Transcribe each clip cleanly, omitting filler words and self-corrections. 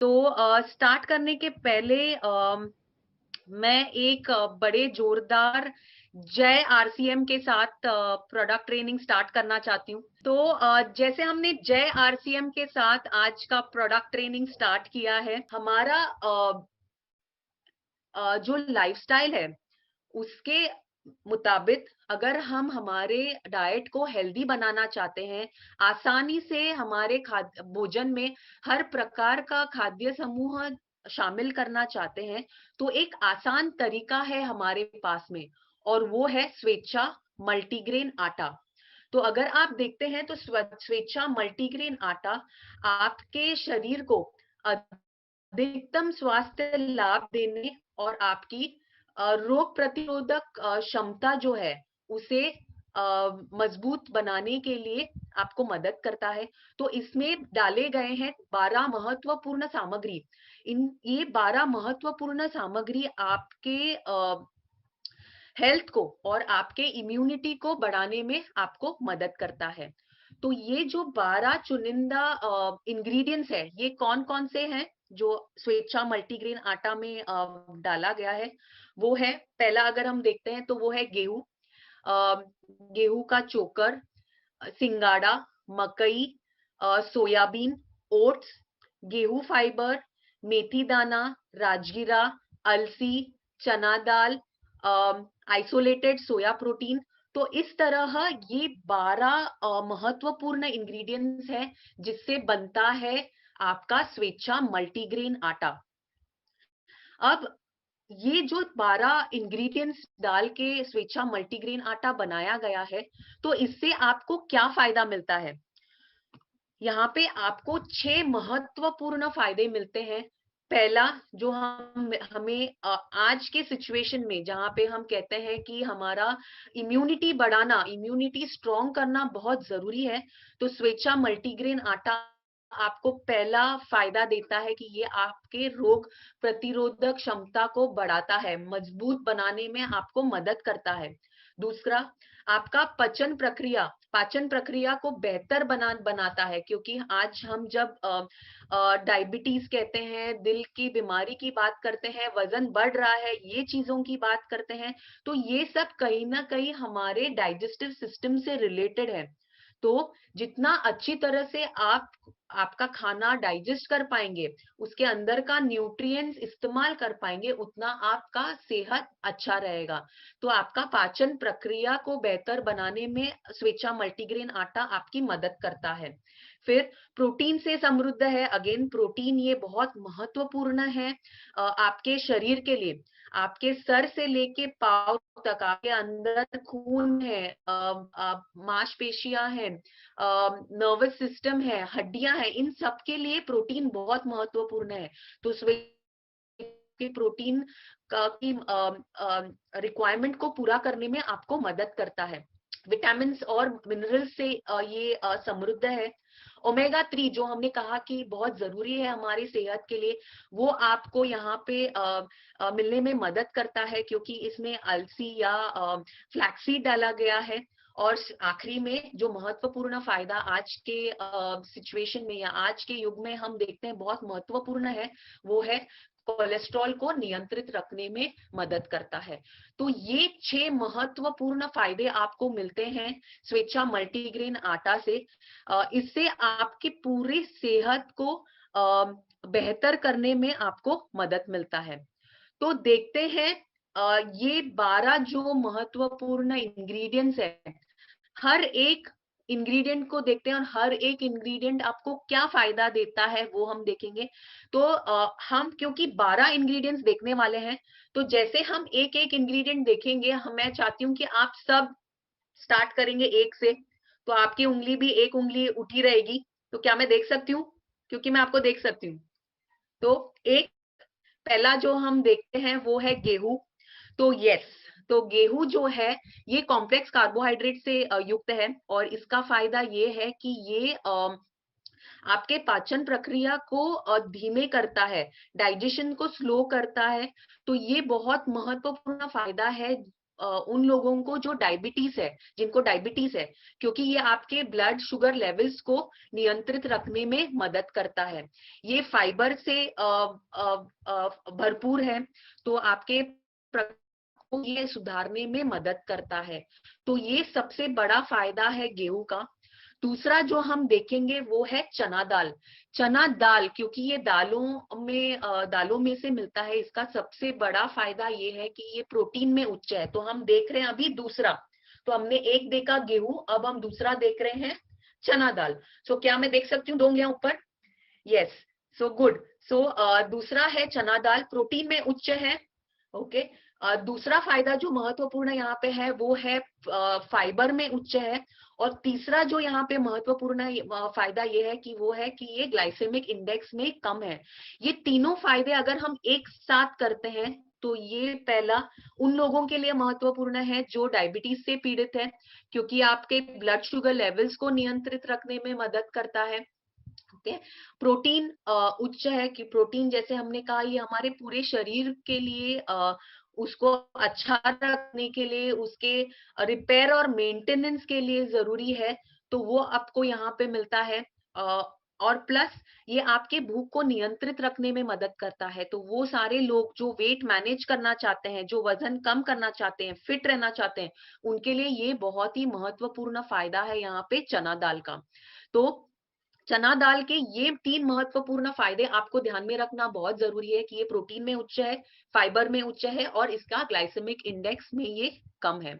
तो स्टार्ट करने के पहले मैं एक बड़े जोरदार जय आरसीएम के साथ प्रोडक्ट ट्रेनिंग स्टार्ट करना चाहती हूँ। तो जैसे हमने जय आरसीएम के साथ आज का प्रोडक्ट ट्रेनिंग स्टार्ट किया है, हमारा जो लाइफस्टाइल है उसके मुताबिक अगर हम हमारे डाइट को हेल्दी बनाना चाहते हैं, आसानी से हमारे खाद्य भोजन में हर प्रकार का खाद्य समूह शामिल करना चाहते हैं, तो एक आसान तरीका है हमारे पास में, और वो है स्वेच्छा मल्टीग्रेन आटा। तो अगर आप देखते हैं तो स्वेच्छा मल्टीग्रेन आटा आपके शरीर को अधिकतम स्वास्थ्य लाभ देने और आपकी रोग प्रतिरोधक क्षमता जो है उसे मजबूत बनाने के लिए आपको मदद करता है। तो इसमें डाले गए हैं 12 महत्वपूर्ण सामग्री। ये 12 महत्वपूर्ण सामग्री आपके हेल्थ को और आपके इम्यूनिटी को बढ़ाने में आपको मदद करता है। तो ये जो 12 चुनिंदा इंग्रेडिएंट्स है, ये कौन कौन से हैं जो स्वेच्छा मल्टीग्रेन आटा में डाला गया है, वो है, पहला अगर हम देखते हैं तो वो है गेहूं, गेहूं का चोकर, सिंगाड़ा, मकई, सोयाबीन, ओट्स, गेहूं फाइबर, मेथी दाना, राजगिरा, अलसी, चना दाल, आइसोलेटेड सोया प्रोटीन। तो इस तरह ये 12 महत्वपूर्ण इंग्रेडिएंट्स हैं जिससे बनता है आपका स्वेच्छा मल्टीग्रेन आटा। अब ये जो 12 इंग्रेडिएंट्स डाल के स्वेच्छा मल्टीग्रेन आटा बनाया गया है, तो इससे आपको क्या फायदा मिलता है? यहाँ पे आपको 6 महत्वपूर्ण फायदे मिलते हैं। पहला, जो हम हमें आज के सिचुएशन में जहाँ पे हम कहते हैं कि हमारा इम्यूनिटी बढ़ाना, इम्यूनिटी स्ट्रॉन्ग करना बहुत जरूरी है, तो स्वेच्छा मल्टीग्रेन आटा आपको पहला फायदा देता है कि ये आपके रोग प्रतिरोधक क्षमता को बढ़ाता है, मजबूत बनाने में आपको मदद करता है। दूसरा, आपका पाचन प्रक्रिया को बेहतर बनाता है, क्योंकि आज हम जब डायबिटीज कहते हैं, दिल की बीमारी की बात करते हैं, वजन बढ़ रहा है, ये चीजों की बात करते हैं, तो ये सब कहीं ना कहीं हमारे डाइजेस्टिव सिस्टम से रिलेटेड है। तो जितना अच्छी तरह से आपका खाना डाइजेस्ट कर पाएंगे, उसके अंदर का न्यूट्रिएंट्स इस्तेमाल कर पाएंगे, उतना आपका सेहत अच्छा रहेगा। तो आपका पाचन प्रक्रिया को बेहतर बनाने में स्वेच्छा मल्टीग्रेन आटा आपकी मदद करता है। फिर प्रोटीन से समृद्ध है। अगेन, प्रोटीन ये बहुत महत्वपूर्ण है आपके शरीर के लिए। आपके सर से लेके पांव तक आपके अंदर खून है, मांसपेशियां हैं, नर्वस सिस्टम है, हड्डियां हैं, इन सब के लिए प्रोटीन बहुत महत्वपूर्ण है। तो के प्रोटीन का की रिक्वायरमेंट को पूरा करने में आपको मदद करता है। विटामिन और मिनरल से ये समृद्ध है। ओमेगा 3 जो हमने कहा कि बहुत जरूरी है हमारी सेहत के लिए, वो आपको यहाँ पे मिलने में मदद करता है, क्योंकि इसमें अलसी या फ्लैक्सीड डाला गया है। और आखिरी में जो महत्वपूर्ण फायदा आज के सिचुएशन में या आज के युग में हम देखते हैं बहुत महत्वपूर्ण है, वो है कोलेस्ट्रॉल को नियंत्रित रखने में मदद करता है। तो ये 6 महत्वपूर्ण फायदे आपको मिलते हैं स्वेच्छा मल्टीग्रेन आटा से। इससे आपकी पूरी सेहत को बेहतर करने में आपको मदद मिलता है। तो देखते हैं ये 12 जो महत्वपूर्ण इंग्रेडिएंट्स है, हर एक इंग्रेडिएंट को देखते हैं और हर एक इंग्रेडिएंट आपको क्या फायदा देता है वो हम देखेंगे। तो हम क्योंकि 12 इंग्रेडिएंट्स देखने वाले हैं, तो जैसे हम एक एक इंग्रेडिएंट देखेंगे, मैं चाहती हूँ कि आप सब स्टार्ट करेंगे एक से, तो आपकी उंगली भी एक उंगली उठी रहेगी। तो क्या मैं देख सकती हूँ? क्योंकि मैं आपको देख सकती हूँ। तो एक पहला जो हम देखते हैं वो है गेहूं। तो यस, तो गेहूं जो है ये कॉम्प्लेक्स कार्बोहाइड्रेट से युक्त है, और इसका फायदा ये है कि ये आपके पाचन प्रक्रिया को धीमे करता है, डाइजेशन को स्लो करता है। तो ये बहुत महत्वपूर्ण फायदा है उन लोगों को जो डायबिटीज है, जिनको डायबिटीज है, क्योंकि ये आपके ब्लड शुगर लेवल्स को नियंत्रित रखने में मदद करता है। ये फाइबर से भरपूर है, तो आपके को ये सुधारने में मदद करता है। तो ये सबसे बड़ा फायदा है गेहूं का। दूसरा जो हम देखेंगे वो है चना दाल। चना दाल, क्योंकि ये दालों में से मिलता है, इसका सबसे बड़ा फायदा ये है कि ये प्रोटीन में उच्च है। तो हम देख रहे हैं अभी दूसरा, तो हमने एक देखा गेहूं, अब हम दूसरा देख रहे हैं चना दाल। सो क्या मैं देख सकती हूँ दो उंगलियां ऊपर? Yes, so good. सो दूसरा है चना दाल, प्रोटीन में उच्च है। ओके, दूसरा फायदा जो महत्वपूर्ण यहाँ पे है वो है फाइबर में उच्च है। और तीसरा जो यहाँ पे महत्वपूर्ण फायदा ये है कि वो है कि ये ग्लाइसेमिक इंडेक्स में कम है। ये तीनों फायदे अगर हम एक साथ करते हैं तो ये पहला उन लोगों के लिए महत्वपूर्ण है जो डायबिटीज से पीड़ित है, क्योंकि आपके ब्लड शुगर लेवल्स को नियंत्रित रखने में मदद करता है। ओके, प्रोटीन उच्च है कि प्रोटीन जैसे हमने कहा ये हमारे पूरे शरीर के लिए उसको अच्छा रखने के लिए, उसके रिपेयर और मेंटेनेंस के लिए जरूरी है। तो वो आपको यहाँ पे मिलता है। और प्लस ये आपके भूख को नियंत्रित रखने में मदद करता है। तो वो सारे लोग जो वेट मैनेज करना चाहते हैं, जो वजन कम करना चाहते हैं, फिट रहना चाहते हैं, उनके लिए ये बहुत ही महत्वपूर्ण फायदा है यहाँ पे चना दाल का। तो चना दाल के ये तीन महत्वपूर्ण फायदे आपको ध्यान में रखना बहुत जरूरी है कि ये प्रोटीन में उच्च है, फाइबर में उच्च है और इसका ग्लाइसेमिक इंडेक्स में ये कम है।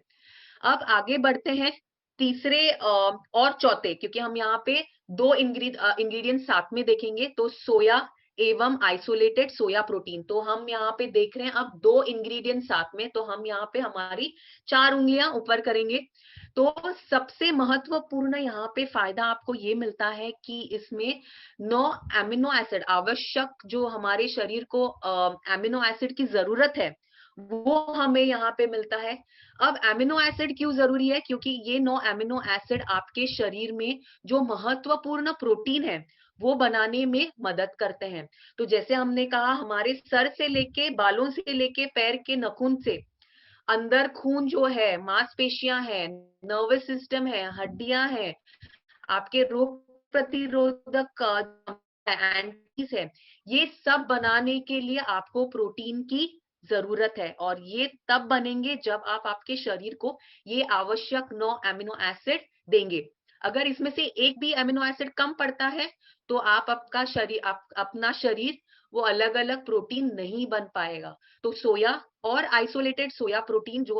अब आगे बढ़ते हैं तीसरे और चौथे, क्योंकि हम यहाँ पे दो इंग्रेडिएंट साथ में देखेंगे। तो सोया एवं आइसोलेटेड सोया प्रोटीन, तो हम यहाँ पे देख रहे हैं अब दो इंग्रेडिएंट साथ में, तो हम यहाँ पे हमारी 4 उंगलियां ऊपर करेंगे। तो सबसे महत्वपूर्ण यहाँ पे फायदा आपको ये मिलता है कि इसमें 9 एमिनो एसिड, आवश्यक जो हमारे शरीर को एमिनो एसिड की जरूरत है वो हमें यहाँ पे मिलता है। अब एमिनो एसिड क्यों जरूरी है? क्योंकि ये 9 एमिनो एसिड आपके शरीर में जो महत्वपूर्ण प्रोटीन है वो बनाने में मदद करते हैं। तो जैसे हमने कहा, हमारे सर से लेके बालों से लेके पैर के नाखून से अंदर खून जो है, मांसपेशियां हैं, नर्वस सिस्टम है, हड्डियां हैं, आपके रोग प्रतिरोधक एंटीज है, ये सब बनाने के लिए आपको प्रोटीन की जरूरत है। और ये तब बनेंगे जब आप आपके शरीर को ये आवश्यक 9 एमिनो एसिड देंगे। अगर इसमें से एक भी एमिनो एसिड कम पड़ता है तो अपना शरीर वो अलग अलग प्रोटीन नहीं बन पाएगा। तो सोया और आइसोलेटेड सोया प्रोटीन जो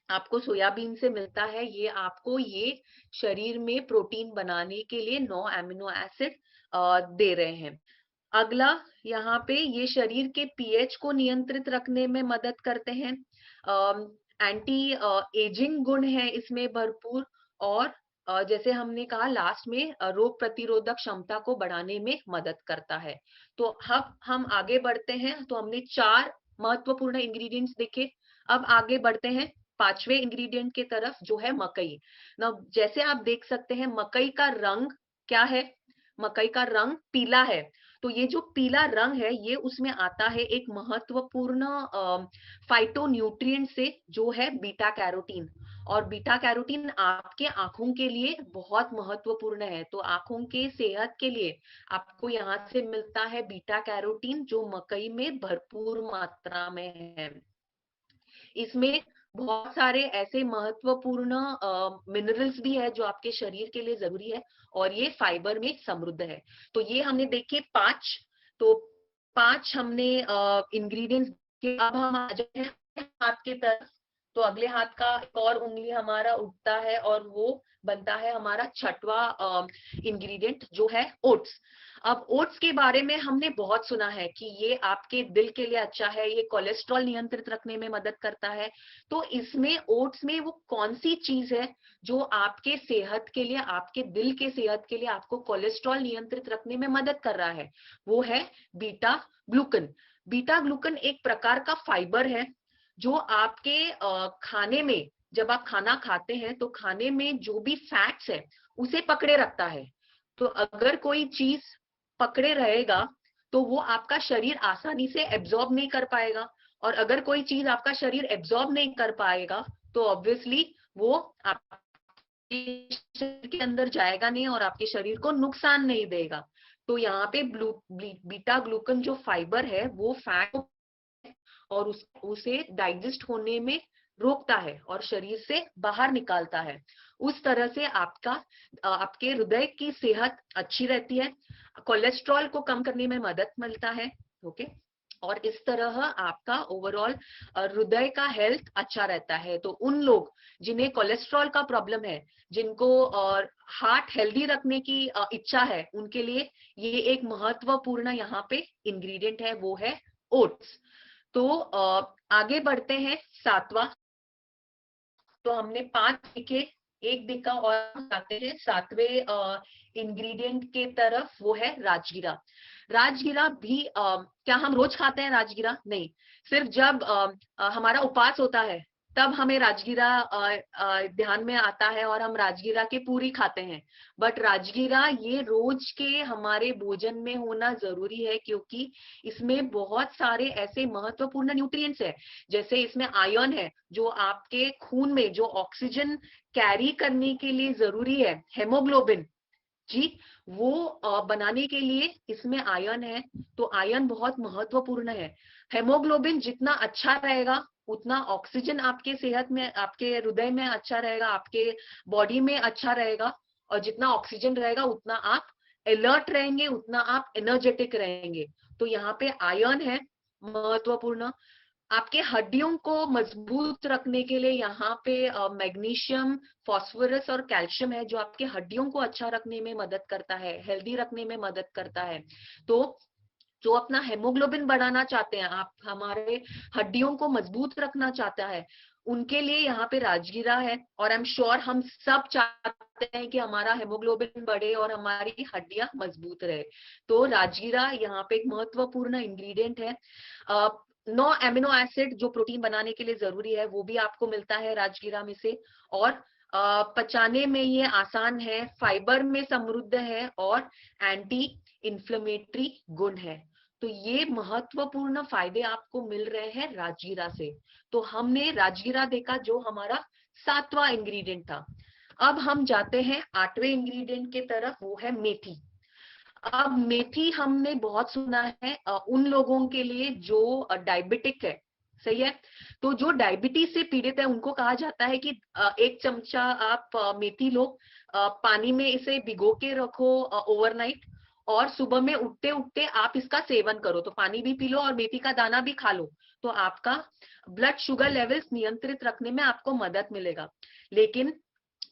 आपको सोयाबीन से मिलता है, ये आपको ये शरीर में प्रोटीन बनाने के लिए 9 एमिनो एसिड दे रहे हैं। अगला यहाँ पे ये शरीर के पीएच को नियंत्रित रखने में मदद करते हैं। एंटी एजिंग गुण है इसमें भरपूर। और जैसे हमने कहा लास्ट में, रोग प्रतिरोधक क्षमता को बढ़ाने में मदद करता है। तो अब हम आगे बढ़ते हैं। तो हमने 4 महत्वपूर्ण इंग्रेडिएंट्स देखे। अब आगे बढ़ते हैं 5वें इंग्रेडिएंट के तरफ, जो है मकई। ना जैसे आप देख सकते हैं मकई का रंग क्या है? मकई का रंग पीला है। तो ये जो पीला रंग है ये उसमें आता है एक महत्वपूर्ण फाइटोन्यूट्रिएंट से, जो है बीटा कैरोटीन। और बीटा कैरोटीन आपके आंखों के लिए बहुत महत्वपूर्ण है। तो आंखों के सेहत के लिए आपको यहाँ से मिलता है बीटा कैरोटीन, जो मकई में भरपूर मात्रा में है। इसमें बहुत सारे ऐसे महत्वपूर्ण मिनरल्स भी है जो आपके शरीर के लिए जरूरी है, और ये फाइबर में समृद्ध है। तो ये हमने देखे 5। तो 5 हमने इंग्रेडिएंट्स के। अब हम आ जाते हैं हाथ के तरफ। तो अगले हाथ का एक और उंगली हमारा उठता है और वो बनता है हमारा 6वां इंग्रेडिएंट, जो है ओट्स। अब ओट्स के बारे में हमने बहुत सुना है कि ये आपके दिल के लिए अच्छा है, ये कोलेस्ट्रॉल नियंत्रित रखने में मदद करता है। तो इसमें ओट्स में वो कौन सी चीज है जो आपके सेहत के लिए, आपके दिल के सेहत के लिए आपको कोलेस्ट्रॉल नियंत्रित रखने में मदद कर रहा है? वो है बीटा ग्लूकन। बीटा ग्लूकन एक प्रकार का फाइबर है जो आपके खाने में, जब आप खाना खाते हैं तो खाने में जो भी फैट्स है उसे पकड़े रखता है। तो अगर कोई चीज पकड़े रहेगा तो वो आपका शरीर आसानी से एब्जॉर्ब नहीं कर पाएगा, और अगर कोई चीज आपका शरीर एब्जॉर्ब नहीं कर पाएगा तो ऑब्वियसली वो आपके शरीर के अंदर जाएगा नहीं और आपके शरीर को नुकसान नहीं देगा। तो यहाँ पे बीटा ग्लूकन जो फाइबर है वो फैट और उसे डाइजेस्ट होने में रोकता है और शरीर से बाहर निकालता है। उस तरह से आपके हृदय की सेहत अच्छी रहती है, कोलेस्ट्रॉल को कम करने में मदद मिलता है। ओके, और इस तरह आपका ओवरऑल हृदय का हेल्थ अच्छा रहता है। तो उन लोग जिन्हें कोलेस्ट्रॉल का प्रॉब्लम है, जिनको और हार्ट हेल्दी रखने की इच्छा है, उनके लिए ये एक महत्वपूर्ण यहाँ पे इंग्रेडिएंट है, वो है ओट्स। तो आगे बढ़ते हैं सातवां। तो हमने 5 लिखे, एक दिखा और आते हैं सातवें इंग्रेडिएंट के तरफ, वो है राजगीरा। राजगीरा भी क्या हम रोज खाते हैं राजगीरा? नहीं, सिर्फ जब हमारा उपवास होता है तब हमें राजगीरा ध्यान में आता है और हम राजगीरा की पूरी खाते हैं। बट राजगीरा ये रोज के हमारे भोजन में होना जरूरी है, क्योंकि इसमें बहुत सारे ऐसे महत्वपूर्ण न्यूट्रिएंट्स है। जैसे इसमें आयरन है जो आपके खून में जो ऑक्सीजन कैरी करने के लिए जरूरी है, हेमोग्लोबिन जी, वो बनाने के लिए इसमें आयरन है। तो आयरन बहुत महत्वपूर्ण है। हेमोग्लोबिन जितना अच्छा रहेगा उतना ऑक्सीजन आपके सेहत में, आपके हृदय में अच्छा रहेगा, आपके बॉडी में अच्छा रहेगा। और जितना ऑक्सीजन रहेगा उतना आप अलर्ट रहेंगे, उतना आप एनर्जेटिक रहेंगे। तो यहाँ पे आयरन है महत्वपूर्ण। आपके हड्डियों को मजबूत रखने के लिए यहाँ पे मैग्नीशियम, फास्फोरस और कैल्शियम है, जो आपके हड्डियों को अच्छा रखने में मदद करता है, हेल्दी रखने में मदद करता है। तो जो अपना हेमोग्लोबिन बढ़ाना चाहते हैं, आप हमारे हड्डियों को मजबूत रखना चाहता है, उनके लिए यहाँ पे राजगीरा है। और आई एम श्योर हम सब चाहते हैं कि हमारा हेमोग्लोबिन बढ़े और हमारी हड्डियां मजबूत रहे। तो राजगीरा यहाँ पे एक महत्वपूर्ण इंग्रेडिएंट है। 9 एमिनो एसिड जो प्रोटीन बनाने के लिए जरूरी है, वो भी आपको मिलता है राजगीरा में से। और पचाने में ये आसान है, फाइबर में समृद्ध है और एंटी इन्फ्लेमेटरी गुण है। तो ये महत्वपूर्ण फायदे आपको मिल रहे हैं राजगीरा से। तो हमने राजगीरा देखा जो हमारा सातवां इंग्रेडिएंट था। अब हम जाते हैं आठवें इंग्रेडिएंट के तरफ, वो है मेथी। अब मेथी हमने बहुत सुना है उन लोगों के लिए जो डायबिटिक है, सही है। तो जो डायबिटीज से पीड़ित है उनको कहा जाता है कि 1 चमचा आप मेथी लो, पानी में इसे भिगो के रखो ओवरनाइट, और सुबह में उठते उठते आप इसका सेवन करो। तो पानी भी पी लो और मेथी का दाना भी खा लो, तो आपका ब्लड शुगर लेवल्स नियंत्रित रखने में आपको मदद मिलेगा। लेकिन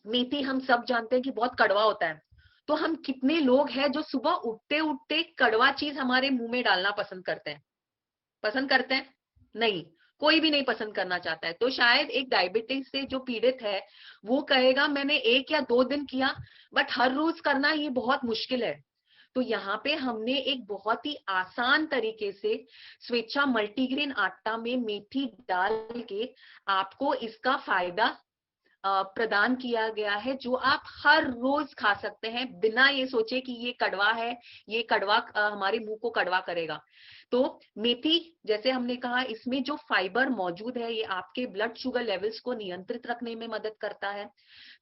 मेथी हम सब जानते हैं कि बहुत कड़वा होता है। तो हम कितने लोग हैं जो सुबह उठते उठते कड़वा चीज हमारे मुंह में डालना पसंद करते हैं? पसंद करते हैं? नहीं, कोई भी नहीं पसंद करना चाहता है। तो शायद एक डायबिटीज से जो पीड़ित है वो कहेगा मैंने 1 या 2 दिन किया, बट हर रोज करना ये बहुत मुश्किल है। तो यहाँ पे हमने एक बहुत ही आसान तरीके से स्वेच्छा मल्टीग्रेन आटा में मेथी डाल के आपको इसका फायदा प्रदान किया गया है, जो आप हर रोज खा सकते हैं बिना ये सोचे कि ये कड़वा है, ये कड़वा हमारे मुंह को कड़वा करेगा। तो मेथी, जैसे हमने कहा, इसमें जो फाइबर मौजूद है ये आपके ब्लड शुगर लेवल्स को नियंत्रित रखने में मदद करता है।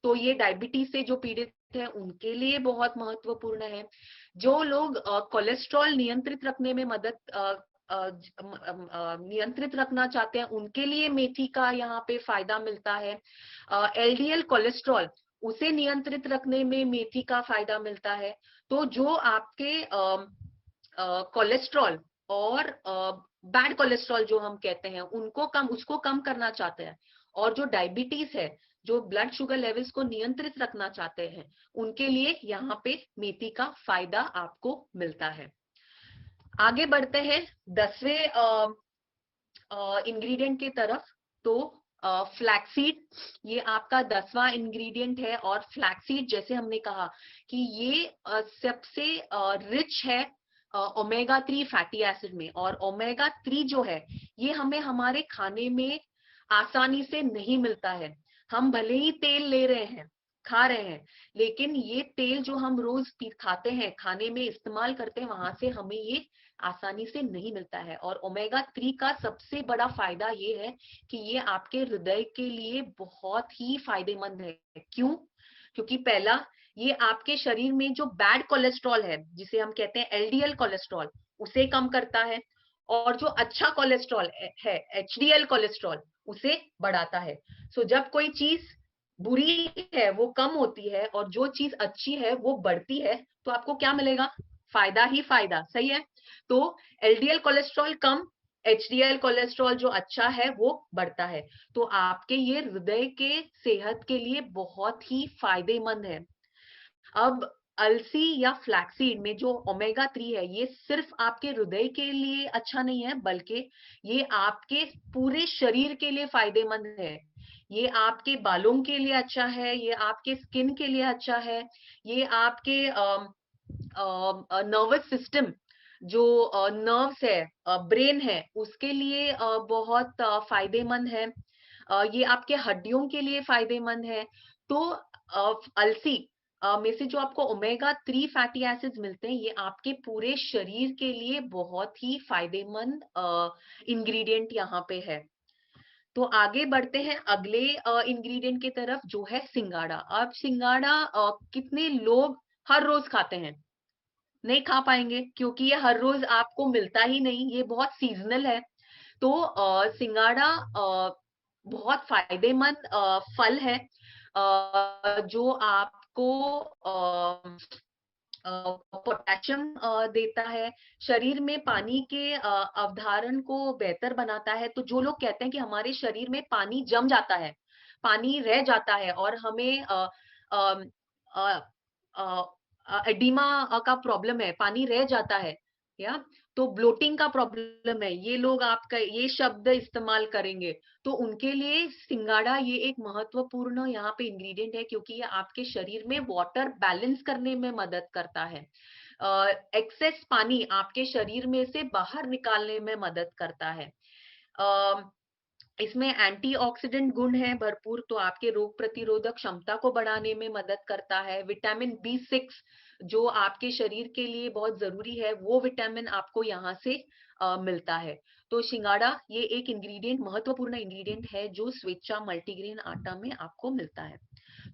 तो ये डायबिटीज से जो पीड़ित है उनके लिए बहुत महत्वपूर्ण है। जो लोग कोलेस्ट्रॉल नियंत्रित रखने में मदद नियंत्रित रखना चाहते हैं उनके लिए मेथी का यहाँ पे फायदा मिलता है। एलडीएल कोलेस्ट्रॉल, उसे नियंत्रित रखने में मेथी का फायदा मिलता है। तो जो आपके कोलेस्ट्रॉल और बैड कोलेस्ट्रॉल जो हम कहते हैं उसको कम करना चाहते हैं, और जो डायबिटीज है, जो ब्लड शुगर लेवल्स को नियंत्रित रखना चाहते हैं, उनके लिए यहाँ पे मेथी का फायदा आपको मिलता है। आगे बढ़ते हैं 10वें इंग्रेडिएंट की तरफ। तो फ्लैक्सीड, ये आपका 10वां इंग्रेडिएंट है। और फ्लैक्सीड, जैसे हमने कहा कि ये सबसे रिच है ओमेगा 3 फैटी एसिड में। और ओमेगा 3 जो है ये हमें हमारे खाने में आसानी से नहीं मिलता है। हम भले ही तेल ले रहे हैं, खा रहे हैं, लेकिन ये तेल जो हम रोज खाते हैं, खाने में इस्तेमाल करते हैं, वहां से हमें ये आसानी से नहीं मिलता है। और ओमेगा 3 का सबसे बड़ा फायदा ये है कि ये आपके हृदय के लिए बहुत ही फायदेमंद है। क्यों? क्योंकि पहला, ये आपके शरीर में जो बैड कोलेस्ट्रॉल है, जिसे हम कहते हैं एलडीएल कोलेस्ट्रॉल, उसे कम करता है। और जो अच्छा कोलेस्ट्रॉल है, एचडीएल कोलेस्ट्रॉल, उसे बढ़ाता है। सो जब कोई चीज बुरी है वो कम होती है और जो चीज अच्छी है वो बढ़ती है, तो आपको क्या मिलेगा? फायदा ही फायदा, सही है। तो एलडीएल कोलेस्ट्रॉल कम, एचडीएल कोलेस्ट्रॉल जो अच्छा है वो बढ़ता है। तो आपके ये हृदय के सेहत के लिए बहुत ही फायदेमंद है। अब अलसी या फ्लैक्सीड में जो ओमेगा 3 है, ये सिर्फ आपके हृदय के लिए अच्छा नहीं है, बल्कि ये आपके पूरे शरीर के लिए फायदेमंद है। ये आपके बालों के लिए अच्छा है, ये आपके स्किन के लिए अच्छा है, ये आपके नर्वस सिस्टम, जो नर्व्स है, ब्रेन है, उसके लिए बहुत फायदेमंद है। ये आपके हड्डियों के लिए फायदेमंद है। तो अलसी में से जो आपको ओमेगा 3 फैटी एसिड्स मिलते हैं, ये आपके पूरे शरीर के लिए बहुत ही फायदेमंद इंग्रेडिएंट यहाँ पे है। तो आगे बढ़ते हैं अगले इंग्रेडिएंट की तरफ, जो है सिंगाड़ा। अब सिंगाड़ा कितने लोग हर रोज खाते हैं? नहीं खा पाएंगे, क्योंकि ये हर रोज आपको मिलता ही नहीं, ये बहुत सीजनल है। तो सिंगाड़ा बहुत फायदेमंद फल है, जो आपको पोटेशियम देता है, शरीर में पानी के अवधारण को बेहतर बनाता है। तो जो लोग कहते हैं कि हमारे शरीर में पानी जम जाता है, पानी रह जाता है और हमें एडिमा का प्रॉब्लम है, पानी रह जाता है, या तो ब्लोटिंग का प्रॉब्लम है, ये लोग आपका ये शब्द इस्तेमाल करेंगे। तो उनके लिए सिंगाड़ा ये एक महत्वपूर्ण यहाँ पे इंग्रेडिएंट है, क्योंकि ये आपके शरीर में वाटर बैलेंस करने में मदद करता है। एक्सेस पानी आपके शरीर में से बाहर निकालने में मदद करता है। इसमें एंटीऑक्सीडेंट गुण है भरपूर, तो आपके रोग प्रतिरोधक क्षमता को बढ़ाने में मदद करता है। विटामिन B6 जो आपके शरीर के लिए बहुत जरूरी है, वो विटामिन आपको यहाँ से मिलता है। तो सिंगाड़ा ये एक इंग्रेडिएंट, महत्वपूर्ण इंग्रेडिएंट है, जो स्वेच्छा मल्टीग्रेन आटा में आपको मिलता है।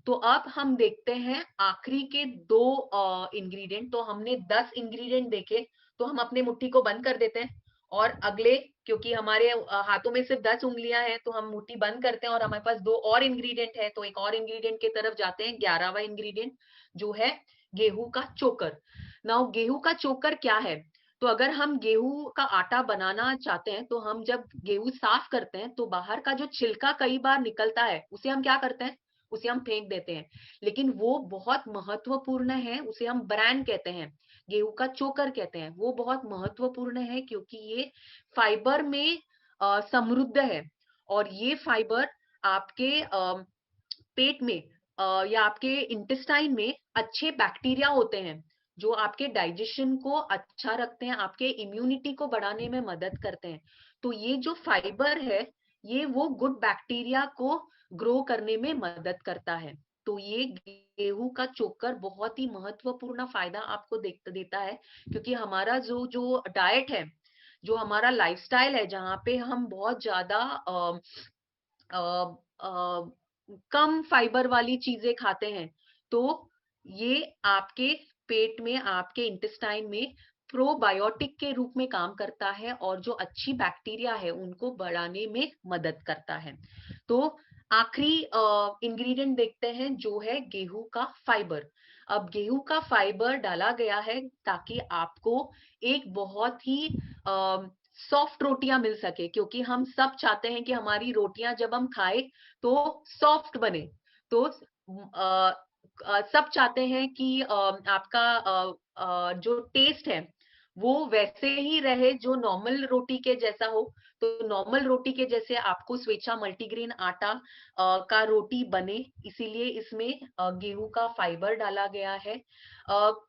तो अब हम देखते हैं आखिरी के दो इंग्रेडिएंट। तो हमने 10 इंग्रेडिएंट देखे, तो हम अपने मुट्ठी को बंद कर देते हैं और अगले, क्योंकि हमारे हाथों में सिर्फ 10 उंगलियां हैं, तो हम मुट्ठी बंद करते हैं और हमारे पास दो और इंग्रेडिएंट है। तो एक और इंग्रेडिएंट की तरफ जाते हैं, 11वां इंग्रेडिएंट, जो है गेहूं का चोकर। नाउ गेहूं का चोकर क्या है? तो अगर हम गेहूं का आटा बनाना चाहते हैं, तो हम जब गेहूं साफ करते हैं, तो बाहर का जो छिलका कई बार निकलता है, उसे हम क्या करते हैं? उसे हम फेंक देते हैं। लेकिन वो बहुत महत्वपूर्ण है, उसे हम ब्रांड कहते हैं, गेहूं का चोकर कहते हैं। वो बहुत महत्वपूर्ण है क्योंकि ये फाइबर में समृद्ध है, और ये फाइबर आपके पेट में या आपके इंटेस्टाइन में अच्छे बैक्टीरिया होते हैं, जो आपके डाइजेशन को अच्छा रखते हैं, आपके इम्यूनिटी को बढ़ाने में मदद करते हैं। तो ये जो फाइबर है, ये वो गुड बैक्टीरिया को ग्रो करने में मदद करता है। तो ये गेहूं का चोकर बहुत ही महत्वपूर्ण फायदा आपको देता है, क्योंकि हमारा जो जो डाइट है, जो हमारा लाइफस्टाइल है, जहाँ पे हम बहुत ज्यादा कम फाइबर वाली चीजें खाते हैं, तो ये आपके पेट में, आपके इंटेस्टाइन में प्रोबायोटिक के रूप में काम करता है, और जो अच्छी बैक्टीरिया है उनको बढ़ाने में मदद करता है। तो आखिरी इंग्रेडिएंट देखते हैं, जो है गेहूं का फाइबर। अब गेहूं का फाइबर डाला गया है ताकि आपको एक बहुत ही सॉफ्ट रोटियां मिल सके, क्योंकि हम सब चाहते हैं कि हमारी रोटियां जब हम खाए तो सॉफ्ट बने। तो सब चाहते हैं कि आपका जो टेस्ट है वो वैसे ही रहे, जो नॉर्मल रोटी के जैसा हो। तो नॉर्मल रोटी के जैसे आपको स्वेच्छा मल्टीग्रेन आटा का रोटी बने, इसीलिए इसमें गेहूं का फाइबर डाला गया है।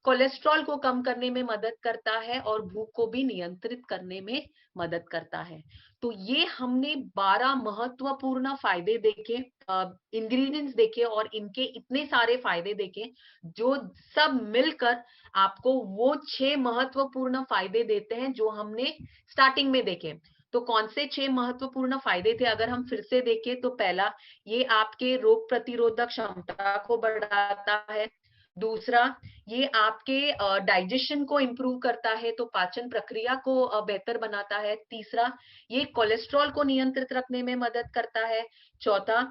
कोलेस्ट्रॉल को कम करने में मदद करता है और भूख को भी नियंत्रित करने में मदद करता है। तो ये हमने 12 महत्वपूर्ण फायदे देखे, इंग्रेडिएंट्स देखे और इनके इतने सारे फायदे देखे, जो सब मिलकर आपको वो 6 महत्वपूर्ण फायदे देते हैं जो हमने स्टार्टिंग में देखे। तो कौन से 6 महत्वपूर्ण फायदे थे, अगर हम फिर से देखें तो पहला, ये आपके रोग प्रतिरोधक क्षमता को बढ़ाता है। दूसरा, ये आपके डाइजेशन को इम्प्रूव करता है, तो पाचन प्रक्रिया को बेहतर बनाता है। तीसरा, ये कोलेस्ट्रॉल को नियंत्रित रखने में मदद करता है। चौथा,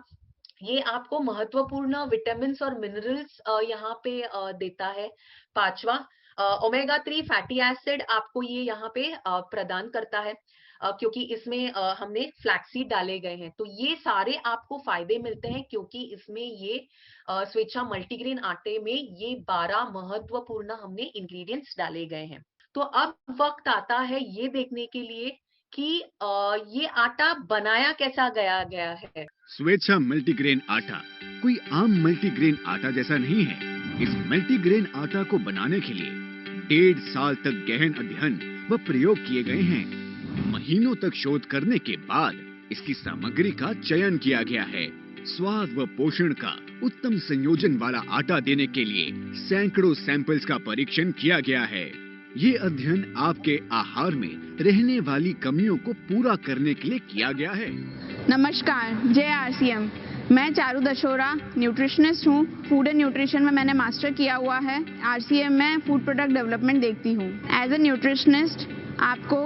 ये आपको महत्वपूर्ण विटामिन और मिनरल्स यहाँ पे देता है। पांचवा, ओमेगा 3 फैटी एसिड आपको ये यहाँ पे प्रदान करता है, क्योंकि इसमें हमने फ्लैक्सीड डाले गए हैं। तो ये सारे आपको फायदे मिलते हैं क्योंकि इसमें ये स्वेच्छा मल्टीग्रेन आटे में ये 12 महत्वपूर्ण हमने इंग्रेडिएंट्स डाले गए हैं। तो अब वक्त आता है ये देखने के लिए कि ये आटा बनाया कैसा गया है। स्वेच्छा मल्टीग्रेन आटा कोई आम मल्टीग्रेन आटा जैसा नहीं है। इस मल्टीग्रेन आटा को बनाने के लिए 1.5 साल तक गहन अध्ययन व प्रयोग किए गए हैं। महीनों तक शोध करने के बाद इसकी सामग्री का चयन किया गया है। स्वाद व पोषण का उत्तम संयोजन वाला आटा देने के लिए सैकड़ों सैंपल्स का परीक्षण किया गया है। ये अध्ययन आपके आहार में रहने वाली कमियों को पूरा करने के लिए किया गया है। नमस्कार, जय RCM। मैं चारू दशोरा न्यूट्रिशनिस्ट हूँ। फूड एंड न्यूट्रिशन में मैंने मास्टर किया हुआ है। RCM में फूड प्रोडक्ट डेवलपमेंट देखती हूँ। एज ए न्यूट्रिशनिस्ट आपको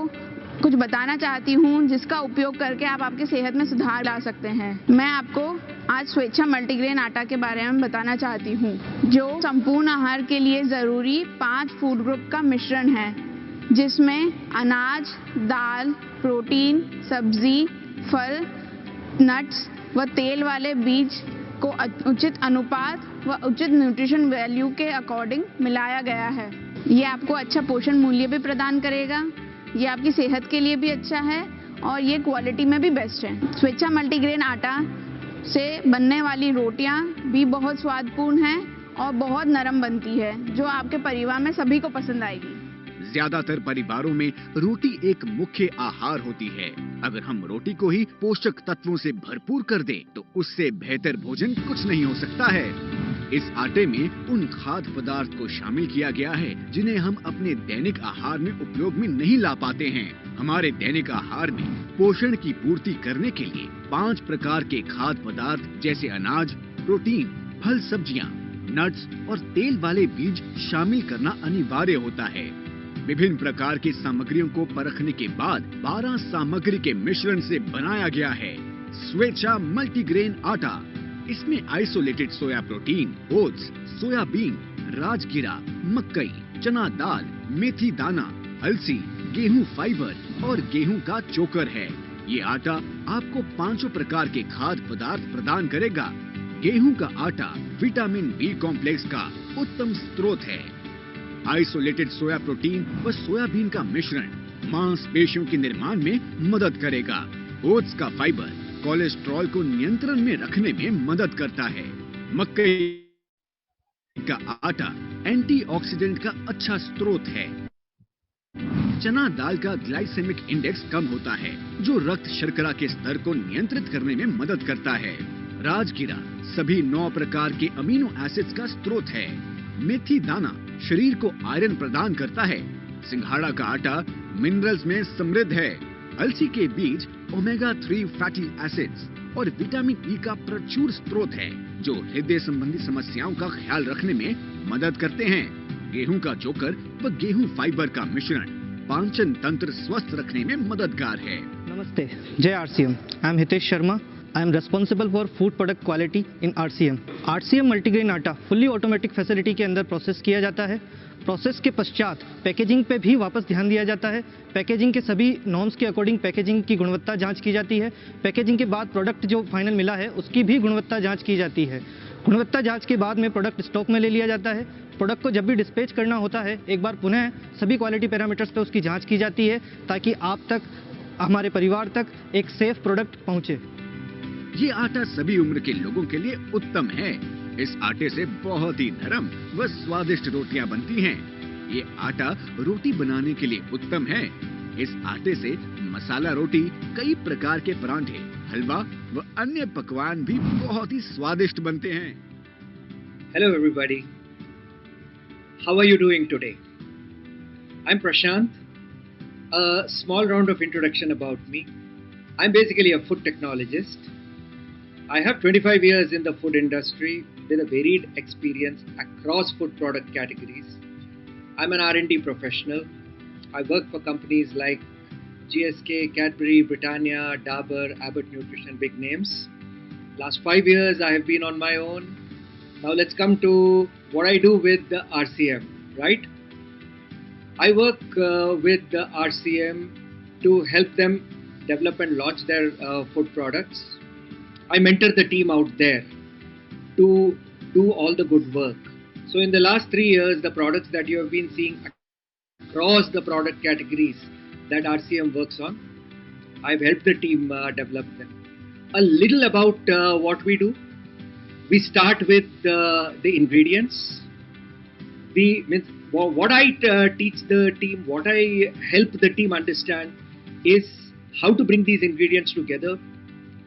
कुछ बताना चाहती हूँ जिसका उपयोग करके आप आपकी सेहत में सुधार ला सकते हैं। मैं आपको आज स्वेच्छा मल्टीग्रेन आटा के बारे में बताना चाहती हूँ, जो संपूर्ण आहार के लिए जरूरी 5 फूड ग्रुप का मिश्रण है, जिसमें अनाज, दाल, प्रोटीन, सब्जी, फल, नट्स व तेल वाले बीज को उचित अनुपात व उचित न्यूट्रिशन वैल्यू के अकॉर्डिंग मिलाया गया है। ये आपको अच्छा पोषण मूल्य भी प्रदान करेगा, ये आपकी सेहत के लिए भी अच्छा है और ये क्वालिटी में भी बेस्ट है। स्वेच्छा मल्टीग्रेन आटा से बनने वाली रोटियां भी बहुत स्वादपूर्ण हैं और बहुत नरम बनती है, जो आपके परिवार में सभी को पसंद आएगी। ज्यादातर परिवारों में रोटी एक मुख्य आहार होती है। अगर हम रोटी को ही पोषक तत्वों से भरपूर कर दें, तो उससे बेहतर भोजन कुछ नहीं हो सकता है। इस आटे में उन खाद्य पदार्थ को शामिल किया गया है जिन्हें हम अपने दैनिक आहार में उपयोग में नहीं ला पाते हैं। हमारे दैनिक आहार में पोषण की पूर्ति करने के लिए 5 प्रकार के खाद्य पदार्थ जैसे अनाज, प्रोटीन, फल, सब्जियां, नट्स और तेल वाले बीज शामिल करना अनिवार्य होता है। विभिन्न प्रकार की सामग्रियों को परखने के बाद 12 सामग्री के मिश्रण से बनाया गया है स्वेच्छा मल्टीग्रेन आटा। इसमें isolated soya protein, oats, soybean, राजगिरा, मकई, चना दाल, मेथी दाना, अलसी, गेहूं फाइबर और गेहूं का चोकर है। ये आटा आपको 5 प्रकार के खाद्य पदार्थ प्रदान करेगा। गेहूं का आटा विटामिन बी कॉम्प्लेक्स का उत्तम स्रोत है। आइसोलेटेड सोया प्रोटीन व सोयाबीन का मिश्रण मांसपेशियों के निर्माण में मदद करेगा। ओट्स का फाइबर कोलेस्ट्रॉल को नियंत्रण में रखने में मदद करता है। मकई का आटा एंटीऑक्सीडेंट का अच्छा स्रोत है। चना दाल का ग्लाइसेमिक इंडेक्स कम होता है, जो रक्त शर्करा के स्तर को नियंत्रित करने में मदद करता है। राजगिरा सभी 9 प्रकार के अमीनो एसिड्स का स्रोत है। मेथी दाना शरीर को आयरन प्रदान करता है। सिंघाड़ा का आटा मिनरल्स में समृद्ध है। अलसी के बीज ओमेगा 3 फैटी एसिड्स और विटामिन ई का प्रचुर स्रोत है, जो हृदय संबंधी समस्याओं का ख्याल रखने में मदद करते हैं। गेहूं का चोकर व गेहूं फाइबर का मिश्रण पाचन तंत्र स्वस्थ रखने में मददगार है। नमस्ते, जय RCM। I am Hitesh Sharma. I am responsible for food product quality in RCM. RCM multigrain आटा फुल्ली ऑटोमेटिक फैसिलिटी के अंदर प्रोसेस किया जाता है। प्रोसेस के पश्चात पैकेजिंग पे भी वापस ध्यान दिया जाता है। पैकेजिंग के सभी नॉर्म्स के अकॉर्डिंग पैकेजिंग की गुणवत्ता जांच की जाती है। पैकेजिंग के बाद प्रोडक्ट जो फाइनल मिला है उसकी भी गुणवत्ता जांच की जाती है। गुणवत्ता जांच के बाद में प्रोडक्ट स्टॉक में ले लिया जाता है। प्रोडक्ट को जब भी डिस्पैच करना होता है, एक बार पुनः सभी क्वालिटी पैरामीटर्स पे उसकी जांच की जाती है, ताकि आप तक हमारे परिवार तक एक सेफ प्रोडक्ट पहुंचे। ये आटा सभी उम्र के लोगों के लिए उत्तम है। इस आटे से बहुत ही नरम व स्वादिष्ट रोटियां बनती हैं। ये आटा रोटी बनाने के लिए उत्तम है। इस आटे से मसाला रोटी, कई प्रकार के परांठे, हलवा व अन्य पकवान भी बहुत ही स्वादिष्ट बनते हैं। Hello everybody. How are you doing today? I'm Prashant. A small round of introduction about me. I'm basically a food technologist. I have 25 years in the food industry with a varied experience across food product categories. I'm an R&D professional. I work for companies like GSK, Cadbury, Britannia, Dabur, Abbott Nutrition, big names. Last 5 years I have been on my own. Now let's come to what I do with the RCM, right? I work with the RCM to help them develop and launch their food products. I mentor the team out there to do all the good work. So in the last 3 years, the products that you have been seeing across the product categories that RCM works on, I've helped the team develop them. A little about what we do. We start with the ingredients. What I teach the team, what I help the team understand is how to bring these ingredients together,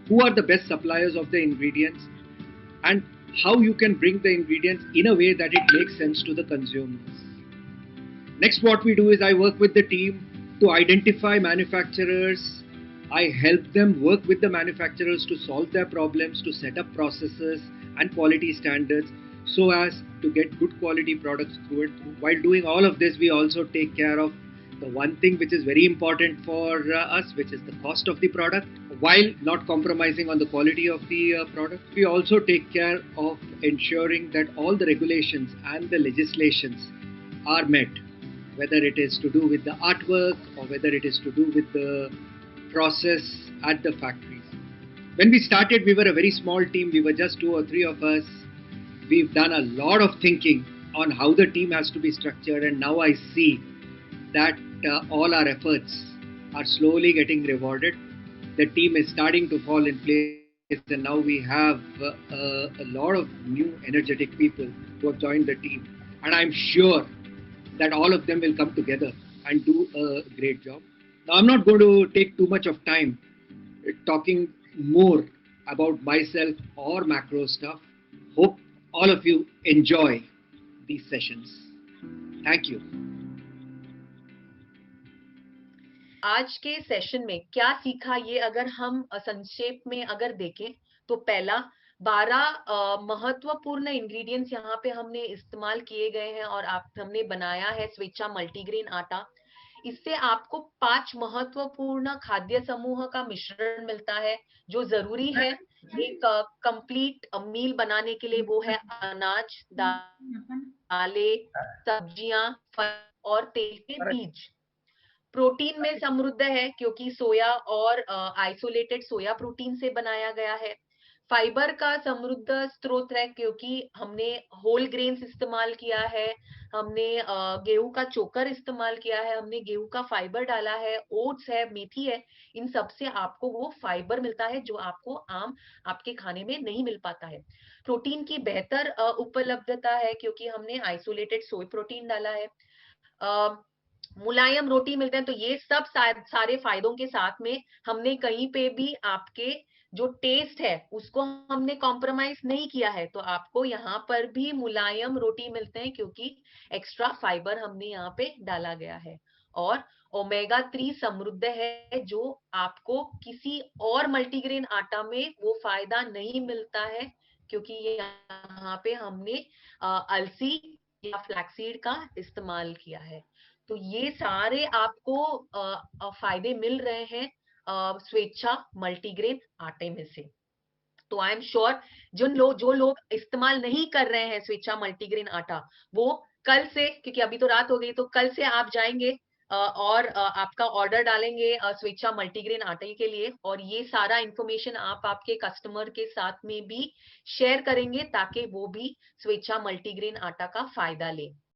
who are the best suppliers of the ingredients, and how you can bring the ingredients in a way that it makes sense to the consumers. Next, what we do is I work with the team to identify manufacturers. I help them work with the manufacturers to solve their problems, to set up processes and quality standards so as to get good quality products through it. While doing all of this, we also take care of the one thing which is very important for us, which is the cost of the product, while not compromising on the quality of the product. We also take care of ensuring that all the regulations and the legislations are met, whether it is to do with the artwork or whether it is to do with the process at the factories. When we started, we were a very small team. We were just 2 or 3 of us. We've done a lot of thinking on how the team has to be structured, and now I see that all our efforts are slowly getting rewarded. The team is starting to fall in place, and now we have a lot of new energetic people who have joined the team, and I'm sure that all of them will come together and do a great job. Now, I'm not going to take too much of time talking more about myself or macro stuff. Hope all of you enjoy these sessions. Thank you. आज के session में क्या सीखा, ये अगर हम संक्षेप में अगर देखें तो पहला 12 महत्वपूर्ण इंग्रेडिएंट्स यहाँ पे हमने इस्तेमाल किए गए हैं और हमने बनाया है स्वेच्छा मल्टीग्रेन आटा। इससे आपको 5 महत्वपूर्ण खाद्य समूह का मिश्रण मिलता है जो जरूरी है एक कंप्लीट मील बनाने के लिए। वो है अनाज, दालें, सब्जियां, फल और तेल के बीज। प्रोटीन में समृद्ध है क्योंकि सोया और आइसोलेटेड सोया प्रोटीन से बनाया गया है। फाइबर का समृद्ध स्रोत है क्योंकि हमने होल ग्रेन्स इस्तेमाल किया है, हमने गेहूं का चोकर इस्तेमाल किया है, हमने गेहूं का फाइबर डाला है, ओट्स है, मेथी है। इन सब से आपको वो फाइबर मिलता है जो आपको आम आपके खाने में नहीं मिल पाता है। प्रोटीन की बेहतर उपलब्धता है क्योंकि हमने आइसोलेटेड सोय प्रोटीन डाला है। मुलायम रोटी मिलते हैं। तो ये सब सारे फायदों के साथ में हमने कहीं पे भी आपके जो टेस्ट है उसको हमने कॉम्प्रोमाइज नहीं किया है। तो आपको यहाँ पर भी मुलायम रोटी मिलते हैं क्योंकि एक्स्ट्रा फाइबर हमने यहाँ पे डाला गया है। और ओमेगा 3 समृद्ध है जो आपको किसी और मल्टीग्रेन आटा में वो फायदा नहीं मिलता है क्योंकि यहाँ पे हमने अलसी या फ्लैक्सीड का इस्तेमाल किया है। तो ये सारे आपको फायदे मिल रहे हैं स्वेच्छा मल्टीग्रेन आटे में से। तो आई एम श्योर जो लोग इस्तेमाल नहीं कर रहे हैं स्वेच्छा मल्टीग्रेन आटा, वो कल से, क्योंकि अभी तो रात हो गई, तो कल से आप जाएंगे और आपका ऑर्डर डालेंगे स्वेच्छा मल्टीग्रेन आटे के लिए, और ये सारा इंफॉर्मेशन आप आपके कस्टमर के साथ में भी शेयर करेंगे ताकि वो भी स्वेच्छा मल्टीग्रेन आटा का फायदा ले।